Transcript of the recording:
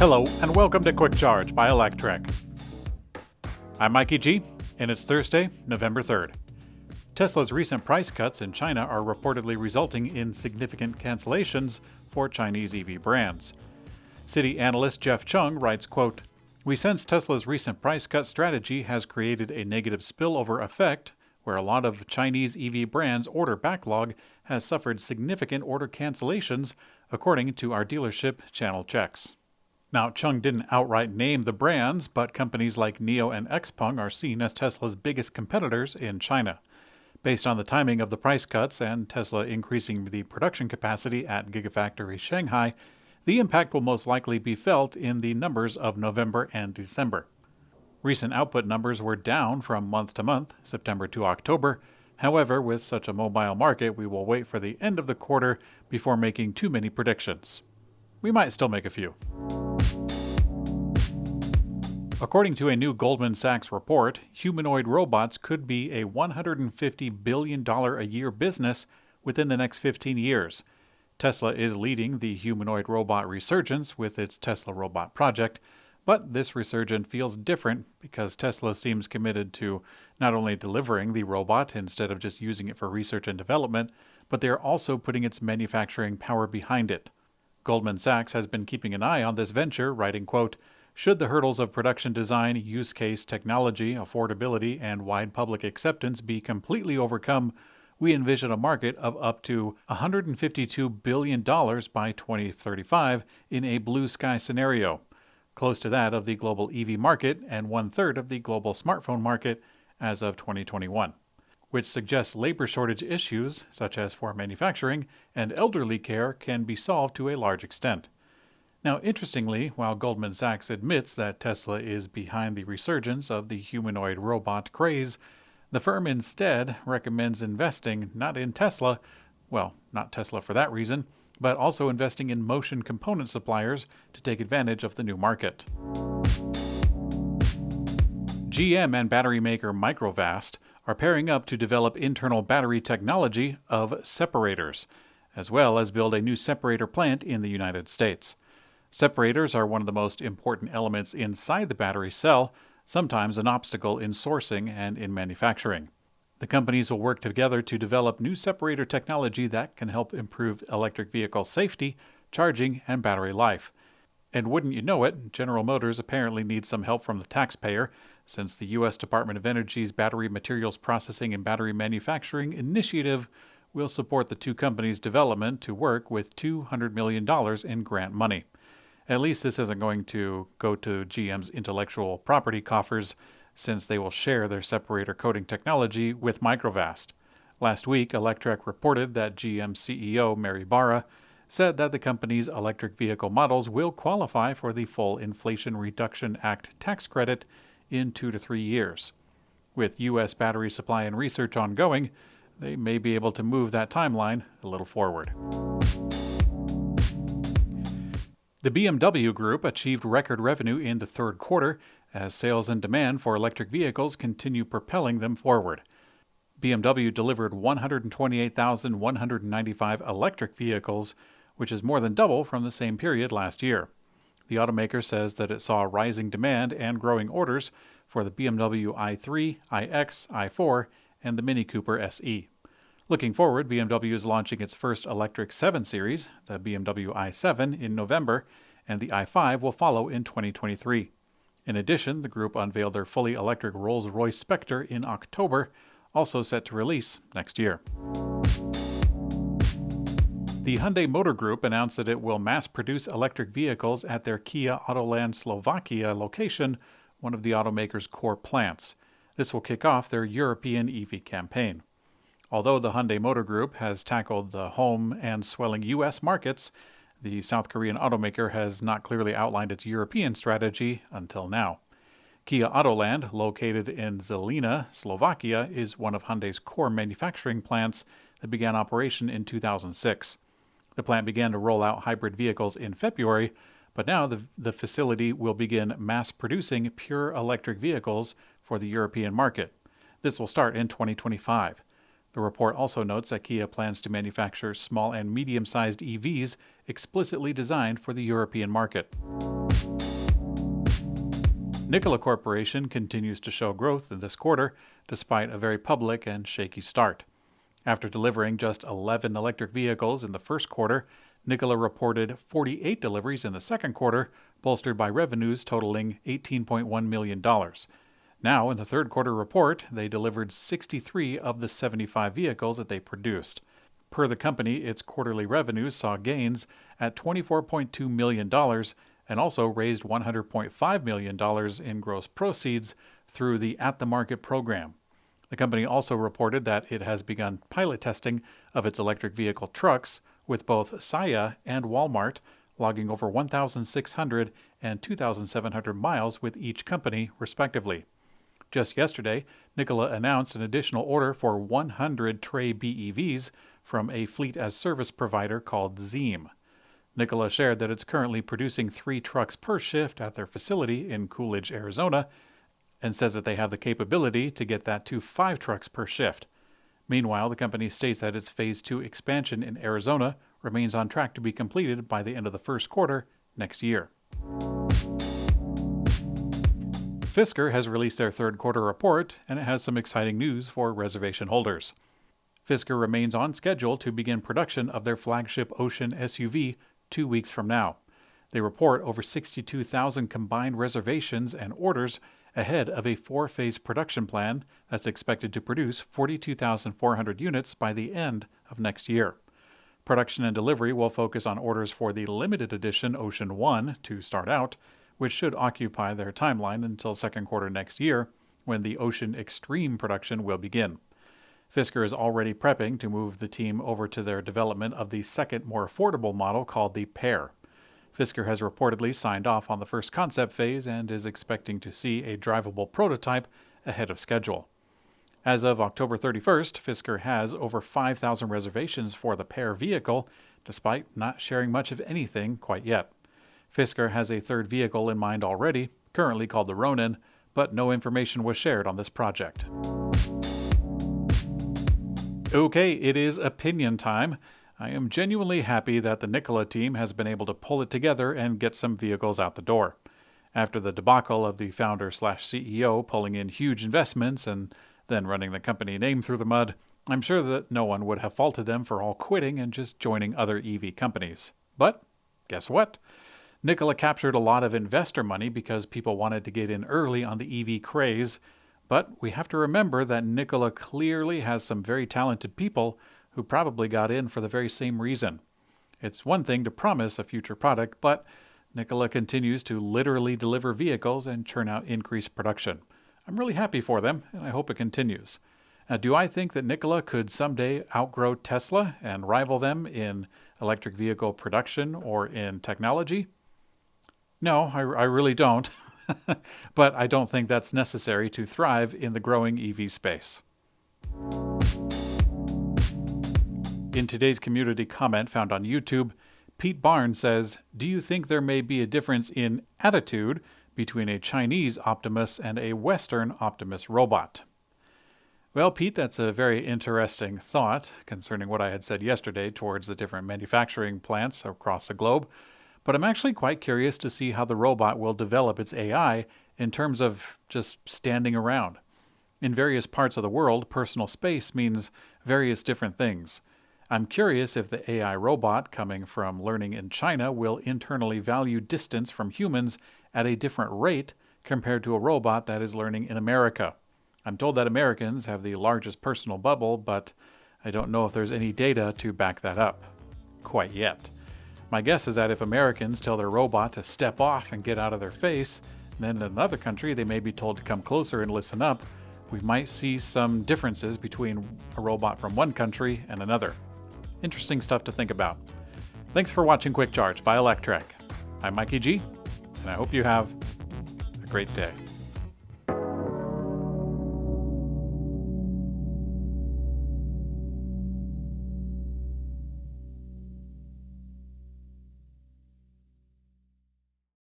Hello, and welcome to Quick Charge by Electrek. I'm Mikey G, and it's Thursday, November 3rd. Tesla's recent price cuts in China are reportedly resulting in significant cancellations for Chinese EV brands. Citi analyst Jeff Chung writes, quote, "We sense Tesla's recent price cut strategy has created a negative spillover effect where a lot of Chinese EV brands' order backlog has suffered significant order cancellations, according to our dealership channel checks." Now, Chung didn't outright name the brands, but companies like NIO and XPeng are seen as Tesla's biggest competitors in China. Based on the timing of the price cuts and Tesla increasing the production capacity at Gigafactory Shanghai, the impact will most likely be felt in the numbers of November and December. Recent output numbers were down from month to month, September to October. However, with such a mobile market, we will wait for the end of the quarter before making too many predictions. We might still make a few. According to a new Goldman Sachs report, humanoid robots could be a $150 billion a year business within the next 15 years. Tesla is leading the humanoid robot resurgence with its Tesla Robot project, but this resurgence feels different because Tesla seems committed to not only delivering the robot instead of just using it for research and development, but they are also putting its manufacturing power behind it. Goldman Sachs has been keeping an eye on this venture, writing, quote, "Should the hurdles of production design, use case, technology, affordability, and wide public acceptance be completely overcome, we envision a market of up to $152 billion by 2035 in a blue sky scenario, close to that of the global EV market and one-third of the global smartphone market as of 2021, which suggests labor shortage issues, such as for manufacturing and elderly care, can be solved to a large extent." Now, interestingly, while Goldman Sachs admits that Tesla is behind the resurgence of the humanoid robot craze, the firm instead recommends investing not in Tesla, well, not Tesla for that reason, but also investing in motion component suppliers to take advantage of the new market. GM and battery maker Microvast are pairing up to develop internal battery technology of separators, as well as build a new separator plant in the United States. Separators are one of the most important elements inside the battery cell, sometimes an obstacle in sourcing and in manufacturing. The companies will work together to develop new separator technology that can help improve electric vehicle safety, charging, and battery life. And wouldn't you know it, General Motors apparently needs some help from the taxpayer, since the U.S. Department of Energy's Battery Materials Processing and Battery Manufacturing Initiative will support the two companies' development to work with $200 million in grant money. At least this isn't going to go to GM's intellectual property coffers, since they will share their separator coating technology with Microvast. Last week, Electrek reported that GM CEO Mary Barra said that the company's electric vehicle models will qualify for the full Inflation Reduction Act tax credit in 2 to 3 years. With U.S. battery supply and research ongoing, they may be able to move that timeline a little forward. The BMW Group achieved record revenue in the third quarter as sales and demand for electric vehicles continue propelling them forward. BMW delivered 128,195 electric vehicles, which is more than double from the same period last year. The automaker says that it saw rising demand and growing orders for the BMW i3, iX, i4, and the Mini Cooper SE. Looking forward, BMW is launching its first electric 7 Series, the BMW i7, in November, and the i5 will follow in 2023. In addition, the group unveiled their fully electric Rolls-Royce Spectre in October, also set to release next year. The Hyundai Motor Group announced that it will mass-produce electric vehicles at their Kia Autoland Slovakia location, one of the automaker's core plants. This will kick off their European EV campaign. Although the Hyundai Motor Group has tackled the home and swelling U.S. markets, the South Korean automaker has not clearly outlined its European strategy until now. Kia Autoland, located in Zelina, Slovakia, is one of Hyundai's core manufacturing plants that began operation in 2006. The plant began to roll out hybrid vehicles in February, but now the facility will begin mass-producing pure electric vehicles for the European market. This will start in 2025. The report also notes that Kia plans to manufacture small and medium-sized EVs explicitly designed for the European market. Nikola Corporation continues to show growth in this quarter, despite a very public and shaky start. After delivering just 11 electric vehicles in the first quarter, Nikola reported 48 deliveries in the second quarter, bolstered by revenues totaling $18.1 million. Now, in the third quarter report, they delivered 63 of the 75 vehicles that they produced. Per the company, its quarterly revenues saw gains at $24.2 million and also raised $100.5 million in gross proceeds through the at-the-market program. The company also reported that it has begun pilot testing of its electric vehicle trucks with both Saya and Walmart, logging over 1,600 and 2,700 miles with each company, respectively. Just yesterday, Nikola announced an additional order for 100 Tre BEVs from a fleet-as-service provider called Zeem. Nikola shared that it's currently producing 3 trucks per shift at their facility in Coolidge, Arizona, and says that they have the capability to get that to 5 trucks per shift. Meanwhile, the company states that its Phase 2 expansion in Arizona remains on track to be completed by the end of the first quarter next year. Fisker has released their third quarter report, and it has some exciting news for reservation holders. Fisker remains on schedule to begin production of their flagship Ocean SUV 2 weeks from now. They report over 62,000 combined reservations and orders ahead of a 4-phase production plan that's expected to produce 42,400 units by the end of next year. Production and delivery will focus on orders for the limited edition Ocean 1 to start out, which should occupy their timeline until second quarter next year, when the Ocean Extreme production will begin. Fisker is already prepping to move the team over to their development of the second, more affordable model called the PEAR. Fisker has reportedly signed off on the first concept phase and is expecting to see a drivable prototype ahead of schedule. As of October 31st, Fisker has over 5,000 reservations for the PEAR vehicle, despite not sharing much of anything quite yet. Fisker has a third vehicle in mind already, currently called the Ronin, but no information was shared on this project. Okay, it is opinion time. I am genuinely happy that the Nikola team has been able to pull it together and get some vehicles out the door. After the debacle of the founder/CEO pulling in huge investments and then running the company name through the mud, I'm sure that no one would have faulted them for all quitting and just joining other EV companies. But guess what? Nikola captured a lot of investor money because people wanted to get in early on the EV craze. But we have to remember that Nikola clearly has some very talented people who probably got in for the very same reason. It's one thing to promise a future product, but Nikola continues to literally deliver vehicles and churn out increased production. I'm really happy for them, and I hope it continues. Now, do I think that Nikola could someday outgrow Tesla and rival them in electric vehicle production or in technology? No, I really don't. But I don't think that's necessary to thrive in the growing EV space. In today's community comment found on YouTube, Pete Barnes says, "Do you think there may be a difference in attitude between a Chinese Optimus and a Western Optimus robot?" Well, Pete, that's a very interesting thought concerning what I had said yesterday towards the different manufacturing plants across the globe. But I'm actually quite curious to see how the robot will develop its AI in terms of just standing around. In various parts of the world, personal space means various different things. I'm curious if the AI robot coming from learning in China will internally value distance from humans at a different rate compared to a robot that is learning in America. I'm told that Americans have the largest personal bubble, but I don't know if there's any data to back that up quite yet. My guess is that if Americans tell their robot to step off and get out of their face, then in another country they may be told to come closer and listen up. We might see some differences between a robot from one country and another. Interesting stuff to think about. Thanks for watching Quick Charge by Electrek. I'm Mikey G, and I hope you have a great day.